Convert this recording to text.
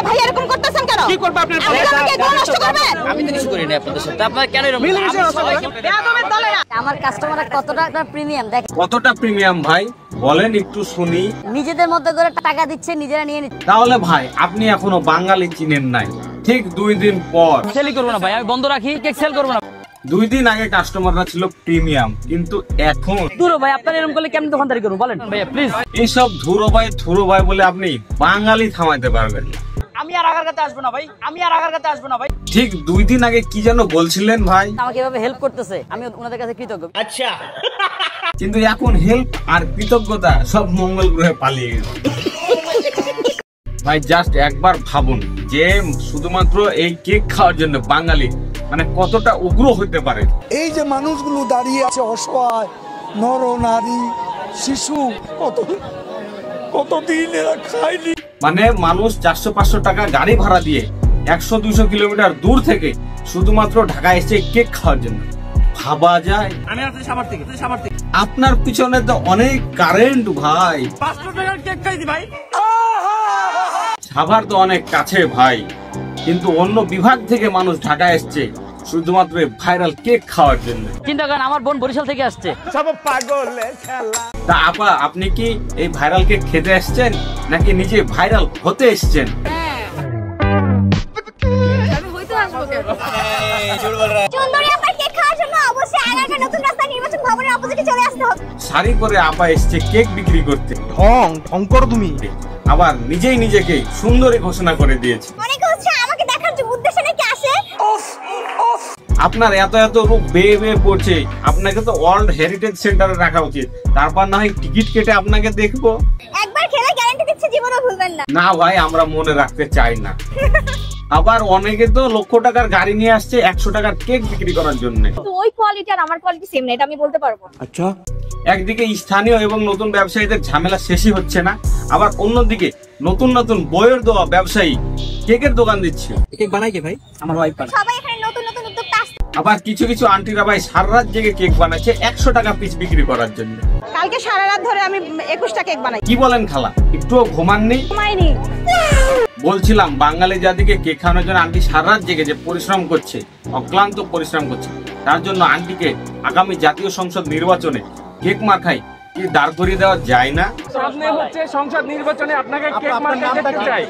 ভাই এরকম করতেছেন কেন? কি করব আপনার ভাই? আমাকে কোন নষ্ট করবেন? আমি তো কিছু করি না আপনাদের সাথে। আপনারা কেন এরকম? বেয়াদবের দলে না। আমার কাস্টমাররা কতটা প্রিমিয়াম দেখেন। কতটা প্রিমিয়াম ভাই বলেন একটু শুনি। নিজেদের মধ্যে করে টাকা দিচ্ছে, নিজেরা নিয়ে নিচ্ছে। তাহলে ভাই আপনি এখনো বাঙালি চিনেন নাই। ঠিক 2 দিন পর সেলই করব না ভাই, আমি বন্ধ রাখি, কেক সেল করব না। 2 দিন আগে কাস্টমাররা ছিল প্রিমিয়াম, কিন্তু এখন দূর ভাই, আপনারা এরকম করলে কেমন দোকানদারি করব বলেন ভাইয়া প্লিজ। এইসব ধুরো ভাই বলে আপনি বাঙালি থামাইতে পারবেন না। আমি আর আগার কাছে আসবো না ভাই, আমি আর আগার কাছে আসবো না ভাই। ঠিক 2 দিন আগে কি যেন বলছিলেন ভাই? আমাকে এভাবে হেল্প করতেছে, আমি ওনাদের কাছে কৃতজ্ঞ। আচ্ছা, কিন্তু এখন হেল্প আর কৃতজ্ঞতা সব মঙ্গল গ্রহে পালিয়ে গেছে। ভাই জাস্ট একবার ভাবুন যে শুধুমাত্র এই কেক খাওয়ার জন্য বাঙালি মানে কতটা উগ্র হতে পারে। এই যে মানুষগুলো দাঁড়িয়ে আছে অসহায়, নর নারী শিশু, কতদিন এরা খায়নি। মানে মানুষ 400-500 টাকা গাড়ি ভাড়া দিয়ে 100-200 কিলোমিটার দূর থেকে শুধুমাত্র ঢাকায় এসে কেক খাওয়ার জন্য। ভাবা যায়? আমি আসলে সাভার থেকে। আপনার পিছনে তো অনেক কারেন্ট ভাই। 500 টাকার কেক খাইছি ভাই। সাভার তো অনেক কাছে ভাই, কিন্তু অন্য বিভাগ থেকে মানুষ ঢাকায় এসছে শুধুমাত্র ভাইরাল কেক খাওয়ার জন্য। চিন্তা করেন, আমার বোন বরিশাল থেকে আসছে। সব পাগলের খেলা। তা আপা আপনি কি এই ভাইরাল কেক খেতে এসছেন নাকি নিজে ভাইরাল হতে এসছেন? আমি হইতে আসবো কেন? সুন্দরী আপা কেক খাওয়ার জন্য অবশ্যই আগারগাঁও নতুন রাস্তা নির্বাচন ভবনের অপোজিটে চলে আসতে হবে। শাড়ি পরে আপা এসছে কেক বিক্রি করতে। ঢং করো তুমি। আবার নিজেই নিজেকে সুন্দরী ঘোষণা করে দিয়েছে। মনে হচ্ছে আমাকে দেখার উদ্দেশ্যে নাকি আসে। আপনার এত রূপ বেয়ে পড়ছে, আপনাকে তো ওয়ার্ল্ড হেরিটেজ সেন্টারে রাখা উচিত। তারপর না হয় টিকিট কেটে আপনাকে দেখবো। একবার খেলে গ্যারান্টি দিচ্ছি জীবনও ভুলবেন না। না ভাই, আমরা মনে রাখতে চাই না। আবার অনেকে তো লক্ষ টাকার গাড়ি নিয়ে আসছে 100 টাকার কেক বিক্রি করার জন্য। তো ওই কোয়ালিটি আর আমার কোয়ালিটি সেম না, এটা আমি বলতে পারবো। আচ্ছা, একদিকে স্থানীয় এবং নতুন ব্যবসায়ীদের ঝামেলা শেষই হচ্ছে না, আবার অন্যদিকে নতুন বইয়ের দেওয়া ব্যবসায়ী কেকের দোকান দিচ্ছে। কেক বানাই কে ভাই? আমার ওয়াইফ বানায়। সবাই এখানে নতুন উদ্যোক্তা আসছে। আবার কিছু আন্টিরা ভাই সারা রাত জেগে কেক বানাচ্ছে 100 টাকা পিস বিক্রি করার জন্য। কালকে সারা রাত ধরে আমি 21টা কেক বানাই। কি বলেন খালা, একটুও ঘুমাননি? ঘুমাইনি। বলছিলাম বাঙালি জাতিকে কেক খাওয়ানোর জন্য আন্টি সারা রাত জেগে যে পরিশ্রম করছে, অক্লান্ত পরিশ্রম করছে, তার জন্য আন্টিকে আগামী জাতীয় সংসদ নির্বাচনে কেক মার্কায় কি দাঁড় করিয়ে দেওয়া যায় না? সামনে হচ্ছে সংসদ নির্বাচনে, আপনাকে কেক মার্কা দেখতে চাই।